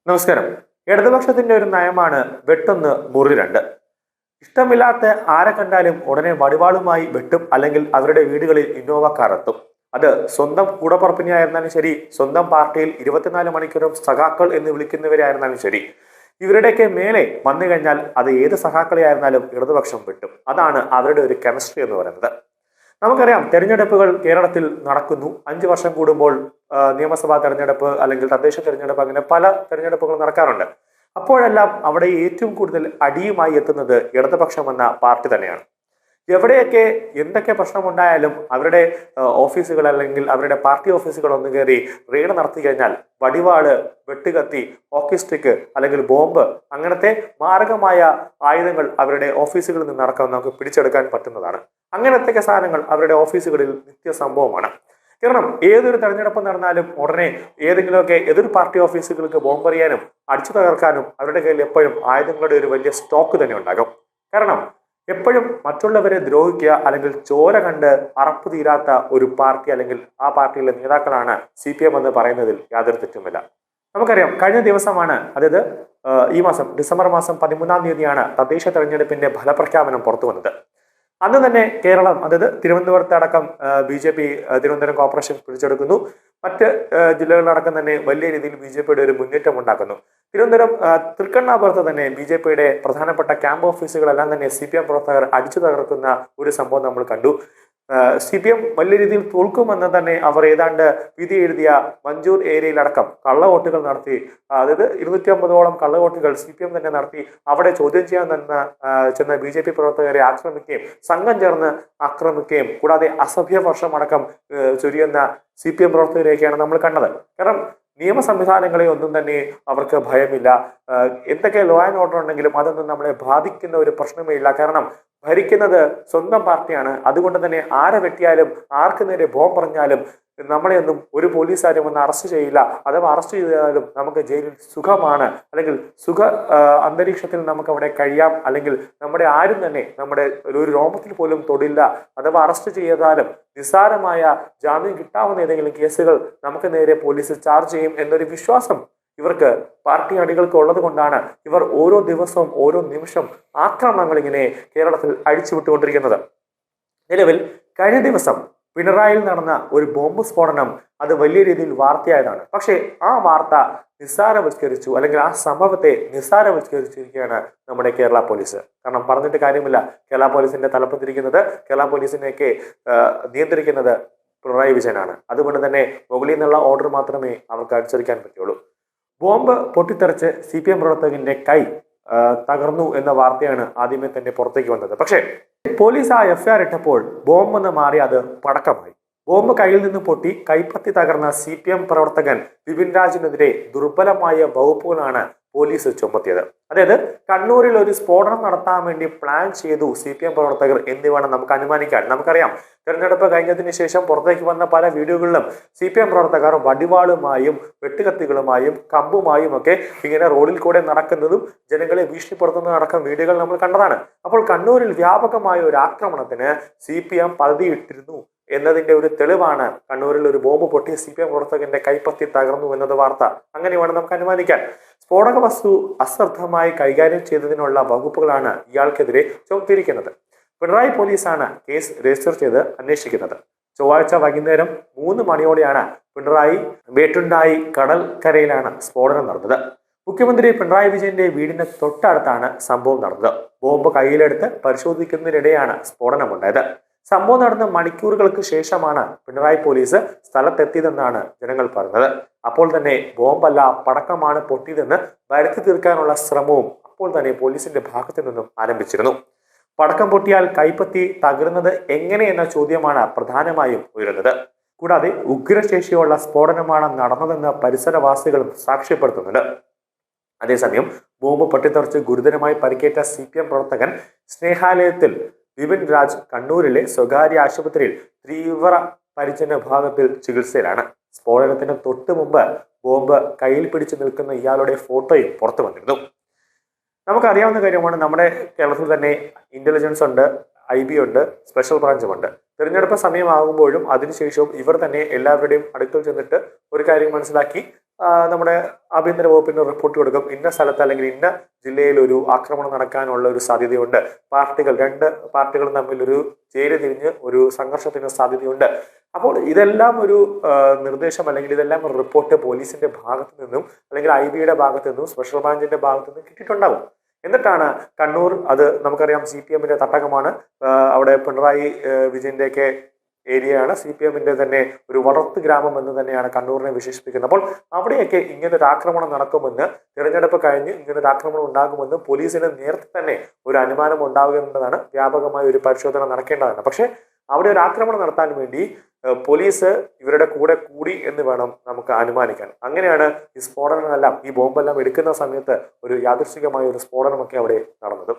നമസ്കാരം. ഇടതുപക്ഷത്തിന്റെ ഒരു നയമാണ് വെട്ടൊന്ന് മുറി രണ്ട്. ഇഷ്ടമില്ലാത്ത ആരെ കണ്ടാലും ഉടനെ വടിവാളുമായി വെട്ടും, അല്ലെങ്കിൽ അവരുടെ വീടുകളിൽ ഇന്നോവ കാർ എത്തും. അത് സ്വന്തം കൂടപ്പുറപ്പിനെ ആയിരുന്നാലും ശരി, സ്വന്തം പാർട്ടിയിൽ 24 മണിക്കൂറും സഖാക്കൾ എന്ന് വിളിക്കുന്നവരെ ആയിരുന്നാലും ശരി, ഇവരുടെയൊക്കെ മേലെ വന്നു കഴിഞ്ഞാൽ അത് ഏത് സഖാക്കളെ ആയിരുന്നാലും ഇടതുപക്ഷം വെട്ടും. അതാണ് അവരുടെ ഒരു കെമിസ്ട്രി എന്ന് പറയുന്നത്. നമുക്കറിയാം, തെരഞ്ഞെടുപ്പുകൾ കേരളത്തിൽ നടക്കുന്നു. 5 വർഷം കൂടുമ്പോൾ നിയമസഭാ തെരഞ്ഞെടുപ്പ് അല്ലെങ്കിൽ തദ്ദേശ തെരഞ്ഞെടുപ്പ്, അങ്ങനെ പല തെരഞ്ഞെടുപ്പുകൾ നടക്കാറുണ്ട്. അപ്പോഴെല്ലാം അവിടെ ഏറ്റവും കൂടുതൽ അടിയുമായി എത്തുന്നത് ഇടതുപക്ഷം എന്ന പാർട്ടി തന്നെയാണ്. എവിടെയൊക്കെ എന്തൊക്കെ പ്രശ്നമുണ്ടായാലും അവരുടെ ഓഫീസുകൾ അല്ലെങ്കിൽ അവരുടെ പാർട്ടി ഓഫീസുകൾ ഒന്ന് കയറി റെയ്ഡ് നടത്തി കഴിഞ്ഞാൽ വടിവാള്, വെട്ടുകത്തി, ഹോക്കി സ്റ്റിക്ക് അല്ലെങ്കിൽ ബോംബ്, അങ്ങനത്തെ മാരകമായ ആയുധങ്ങൾ അവരുടെ ഓഫീസുകളിൽ നിന്ന് അടക്കം നമുക്ക് പിടിച്ചെടുക്കാൻ പറ്റുന്നതാണ്. അങ്ങനത്തെ സാധനങ്ങൾ അവരുടെ ഓഫീസുകളിൽ നിത്യസംഭവമാണ്. കാരണം ഏതൊരു തെരഞ്ഞെടുപ്പ് നടന്നാലും ഉടനെ ഏതെങ്കിലുമൊക്കെ എതിർ പാർട്ടി ഓഫീസുകൾക്ക് ബോംബെറിയാനും അടിച്ചു തകർക്കാനും അവരുടെ കയ്യിൽ എപ്പോഴും ആയുധങ്ങളുടെ ഒരു വലിയ സ്റ്റോക്ക് തന്നെ ഉണ്ടാകും. കാരണം എപ്പോഴും മറ്റുള്ളവരെ ദ്രോഹിക്കുക അല്ലെങ്കിൽ ചോര കണ്ട് അറപ്പ് തീരാത്ത ഒരു പാർട്ടി അല്ലെങ്കിൽ ആ പാർട്ടിയിലെ നേതാക്കളാണ് CPM എന്ന് പറയുന്നതിൽ യാതൊരു തെറ്റുമില്ല. നമുക്കറിയാം, കഴിഞ്ഞ ദിവസമാണ്, അതായത് ഈ മാസം ഡിസംബർ മാസം 13-ാം തീയതിയാണ് തദ്ദേശ തെരഞ്ഞെടുപ്പിന്റെ ഫലപ്രഖ്യാപനം പുറത്തു വന്നത്. അന്ന് തന്നെ കേരളം, അതായത് തിരുവനന്തപുരത്ത് അടക്കം BJP തിരുവനന്തപുരം കോർപ്പറേഷൻ പിടിച്ചെടുക്കുന്നു. മറ്റ് ജില്ലകളിലടക്കം തന്നെ വലിയ രീതിയിൽ BJPയുടെ ഒരു മുന്നേറ്റം ഉണ്ടാക്കുന്നു. തിരുവനന്തപുരം തൃക്കണ്ണാപുരത്ത് തന്നെ BJPയുടെ പ്രധാനപ്പെട്ട ക്യാമ്പ് ഓഫീസുകളെല്ലാം തന്നെ CPM പ്രവർത്തകർ അടിച്ചു തകർക്കുന്ന ഒരു സംഭവം നമ്മൾ കണ്ടു. CPM വലിയ രീതിയിൽ തോൽക്കുമെന്ന് തന്നെ അവർ ഏതാണ്ട് വിധി എഴുതിയ മഞ്ചൂർ ഏരിയയിലടക്കം കള്ളവോട്ടുകൾ നടത്തി. അതായത് 250ഓളം കള്ളവോട്ടുകൾ CPM തന്നെ നടത്തി. അവിടെ ചോദ്യം ചെയ്യാൻ തന്നെ ചെന്ന BJP പ്രവർത്തകരെ ആക്രമിക്കുകയും സംഘം ചേർന്ന് ആക്രമിക്കുകയും കൂടാതെ അസഭ്യ വർഷം അടക്കം ചൊരിയുന്ന CPM പ്രവർത്തകരെയൊക്കെയാണ് നമ്മൾ കണ്ടത്. കാരണം നിയമ സംവിധാനങ്ങളെ ഒന്നും തന്നെ അവർക്ക് ഭയമില്ല. എന്തൊക്കെ ലോ ആൻഡ് ഓർഡർ ഉണ്ടെങ്കിലും അതൊന്നും നമ്മളെ ബാധിക്കുന്ന ഒരു പ്രശ്നമേ ഇല്ല. കാരണം ഭരിക്കുന്നത് സ്വന്തം പാർട്ടിയാണ്. അതുകൊണ്ട് തന്നെ ആരെ വെട്ടിയാലും ആർക്ക് നേരെ ബോംബ് പറഞ്ഞാലും നമ്മളെയൊന്നും ഒരു പോലീസുകാരും ഒന്ന് അറസ്റ്റ് ചെയ്യില്ല. അഥവാ അറസ്റ്റ് ചെയ്താലും നമുക്ക് ജയിലിൽ സുഖമാണ്, അല്ലെങ്കിൽ സുഖ അന്തരീക്ഷത്തിൽ നമുക്ക് അവിടെ കഴിയാം. അല്ലെങ്കിൽ നമ്മുടെ ആരും തന്നെ നമ്മുടെ ഒരു രോമത്തിൽ പോലും തൊടില്ല. അഥവാ അറസ്റ്റ് ചെയ്താലും നിസ്സാരമായ ജാമ്യം കിട്ടാവുന്ന ഏതെങ്കിലും കേസുകൾ നമുക്ക് നേരെ പോലീസ് ചാർജ് ചെയ്യും എന്നൊരു വിശ്വാസം ഇവർക്ക്, പാർട്ടി അണികൾക്ക് ഉള്ളത് കൊണ്ടാണ് ഇവർ ഓരോ ദിവസവും ഓരോ നിമിഷം ആക്രമണങ്ങൾ ഇങ്ങനെ കേരളത്തിൽ അഴിച്ചുവിട്ടുകൊണ്ടിരിക്കുന്നത്. നിലവിൽ കഴിഞ്ഞ ദിവസം പിണറായിയിൽ നടന്ന ഒരു ബോംബ് സ്ഫോടനം അത് വലിയ രീതിയിൽ വാർത്തയായതാണ്. പക്ഷേ ആ വാർത്ത നിസ്സാരവൽക്കരിച്ചു, അല്ലെങ്കിൽ ആ സംഭവത്തെ നിസ്സാരവൽക്കരിച്ചിരിക്കുകയാണ് നമ്മുടെ കേരള പോലീസ്. കാരണം പറഞ്ഞിട്ട് കാര്യമില്ല, കേരള പോലീസിന്റെ തലപ്പത്തിരിക്കുന്നത്, കേരള പോലീസിനെയൊക്കെ നിയന്ത്രിക്കുന്നത് പിണറായി വിജയനാണ്. അതുകൊണ്ട് തന്നെ മുകളിൽ നിന്നുള്ള ഓർഡർ മാത്രമേ അവർക്ക് അനുസരിക്കാൻ പറ്റുള്ളൂ. ബോംബ് പൊട്ടിത്തെറിച്ച് CPM പ്രവർത്തകന്റെ കൈ തകർന്നു എന്ന വാർത്തയാണ് ആദ്യമേ തന്നെ പുറത്തേക്ക് വന്നത്. പക്ഷേ പോലീസ് ആ FIR ഇട്ടപ്പോൾ ബോംബെന്ന് മാറി അത് പടക്കമായി. ബോംബ് കയ്യിൽ നിന്ന് പൊട്ടി കൈപ്പത്തി തകർന്ന CPM പ്രവർത്തകൻ വിപിൻ രാജിനെതിരെ ദുർബലമായ വകുപ്പുകളാണ് പോലീസ് ചുമത്തിയത്. അതായത് കണ്ണൂരിൽ ഒരു സ്ഫോടനം നടത്താൻ വേണ്ടി പ്ലാൻ ചെയ്തു CPM പ്രവർത്തകർ എന്ന് വേണം നമുക്ക് അനുമാനിക്കാൻ. നമുക്കറിയാം, തെരഞ്ഞെടുപ്പ് കഴിഞ്ഞതിന് ശേഷം പുറത്തേക്ക് വന്ന പല വീഡിയോകളിലും CPM പ്രവർത്തകർ വടിവാളുമായും വെട്ടുകത്തികളുമായും കമ്പുമായും ഒക്കെ ഇങ്ങനെ റോഡിൽ കൂടെ നടക്കുന്നതും ജനങ്ങളെ ഭീഷണിപ്പെടുത്തുന്നതും അടക്കം വീഡിയോകൾ നമ്മൾ കണ്ടതാണ്. അപ്പോൾ കണ്ണൂരിൽ വ്യാപകമായ ഒരു ആക്രമണത്തിന് CPM പദ്ധതിയിട്ടിരുന്നു എന്നതിന്റെ ഒരു തെളിവാണ് കണ്ണൂരിൽ ഒരു ബോംബ് പൊട്ടി CPM പ്രവർത്തകന്റെ കൈപ്പത്തി തകർന്നു എന്നത് വാർത്ത. അങ്ങനെ വേണം നമുക്ക് അനുമാനിക്കാൻ. സ്ഫോടക വസ്തു അശ്രദ്ധമായി കൈകാര്യം ചെയ്തതിനുള്ള വകുപ്പുകളാണ് ഇയാൾക്കെതിരെ ചുമത്തിയിരിക്കുന്നത്. പിണറായി പോലീസാണ് കേസ് രജിസ്റ്റർ ചെയ്ത് അന്വേഷിക്കുന്നത്. ചൊവ്വാഴ്ച വൈകുന്നേരം 3 മണിയോടെയാണ് പിണറായി വേട്ടുണ്ടായി കടൽക്കരയിലാണ് സ്ഫോടനം നടന്നത്. മുഖ്യമന്ത്രി പിണറായി വിജയന്റെ വീടിന് തൊട്ടടുത്താണ് സംഭവം നടന്നത്. ബോംബ് കയ്യിലെടുത്ത് പരിശോധിക്കുന്നതിനിടെയാണ് സ്ഫോടനമുണ്ടായത്. സംഭവം നടന്ന മണിക്കൂറുകൾക്ക് ശേഷമാണ് പിണറായി പോലീസ് സ്ഥലത്തെത്തിയതെന്നാണ് ജനങ്ങൾ പറഞ്ഞത്. അപ്പോൾ തന്നെ ബോംബല്ല പടക്കമാണ് പൊട്ടിയതെന്ന് വരുത്തി തീർക്കാനുള്ള ശ്രമവും അപ്പോൾ തന്നെ പോലീസിന്റെ ഭാഗത്തു നിന്നും ആരംഭിച്ചിരുന്നു. പടക്കം പൊട്ടിയാൽ കൈപ്പത്തി തകരുന്നത് എങ്ങനെ എന്ന ചോദ്യമാണ് പ്രധാനമായും ഉയരുന്നത്. കൂടാതെ ഉഗ്രശേഷിയുള്ള സ്ഫോടനമാണ് നടന്നതെന്ന് പരിസരവാസികളും സാക്ഷ്യപ്പെടുത്തുന്നുണ്ട്. അതേസമയം ബോംബ് പൊട്ടിത്തെറിച്ച് ഗുരുതരമായി പരിക്കേറ്റ CPM പ്രവർത്തകൻ സ്നേഹാലയത്തിൽ വിപിൻ രാജ് കണ്ണൂരിലെ സ്വകാര്യ ആശുപത്രിയിൽ തീവ്ര പരിചരണ വിഭാഗത്തിൽ ചികിത്സയിലാണ്. സ്ഫോടനത്തിന് തൊട്ടു മുമ്പ് ബോംബ് കയ്യിൽ പിടിച്ചു നിൽക്കുന്ന ഇയാളുടെ ഫോട്ടോയും പുറത്തു വന്നിരുന്നു. നമുക്കറിയാവുന്ന കാര്യമാണ്, നമ്മുടെ കേരളത്തിൽ തന്നെ ഇന്റലിജൻസ് ഉണ്ട്, IB ഉണ്ട്, സ്പെഷ്യൽ ബ്രാഞ്ചും ഉണ്ട്. തിരഞ്ഞെടുപ്പ് സമയമാകുമ്പോഴും അതിനുശേഷവും ഇവർ തന്നെ എല്ലാവരുടെയും അടുക്കൽ ചെന്നിട്ട് ഒരു കാര്യം മനസ്സിലാക്കി നമ്മുടെ ആഭ്യന്തര വകുപ്പിന് റിപ്പോർട്ട് കൊടുക്കും, ഇന്ന സ്ഥലത്ത് അല്ലെങ്കിൽ ഇന്ന ജില്ലയിൽ ഒരു ആക്രമണം നടക്കാനുള്ള ഒരു സാധ്യതയുണ്ട്, രണ്ട് പാർട്ടികളും തമ്മിൽ ഒരു ചേരി തിരിഞ്ഞ് ഒരു സംഘർഷത്തിന് സാധ്യതയുണ്ട്. അപ്പോൾ ഇതെല്ലാം ഒരു നിർദ്ദേശം അല്ലെങ്കിൽ ഇതെല്ലാം ഒരു റിപ്പോർട്ട് പോലീസിന്റെ ഭാഗത്തു നിന്നും അല്ലെങ്കിൽ IB-യുടെ ഭാഗത്തു നിന്നും സ്പെഷ്യൽ ബ്രാഞ്ചിന്റെ ഭാഗത്തു നിന്നും കിട്ടിയിട്ടുണ്ടാകും. എന്നിട്ടാണ് കണ്ണൂർ, അത് നമുക്കറിയാം CPM-ന്റെ തട്ടകമാണ്, അവിടെ പിണറായി വിജയന്റെയൊക്കെ ഏരിയയാണ്, CPM-ന്റെ തന്നെ ഒരു വളർത്തു ഗ്രാമം എന്ന് തന്നെയാണ് കണ്ണൂരിനെ വിശേഷിപ്പിക്കുന്നത്. അപ്പോൾ അവിടെയൊക്കെ ഇങ്ങനൊരു ആക്രമണം നടക്കുമെന്ന്, തിരഞ്ഞെടുപ്പ് കഴിഞ്ഞ് ഇങ്ങനൊരു ആക്രമണം ഉണ്ടാകുമെന്ന് പോലീസിന് നേരത്തെ തന്നെ ഒരു അനുമാനം ഉണ്ടാകുന്നതാണ്. വ്യാപകമായ ഒരു പരിശോധന നടക്കേണ്ടതാണ്. പക്ഷേ അവിടെ ഒരു ആക്രമണം നടത്താൻ വേണ്ടി പോലീസ് ഇവരുടെ കൂടെ കൂടി എന്ന് വേണം നമുക്ക് അനുമാനിക്കാൻ. അങ്ങനെയാണ് ഈ സ്ഫോടനങ്ങളെല്ലാം, ഈ ബോംബെല്ലാം എടുക്കുന്ന സമയത്ത് ഒരു യാദൃശ്ചികമായ ഒരു സ്ഫോടനമൊക്കെ അവിടെ നടന്നത്.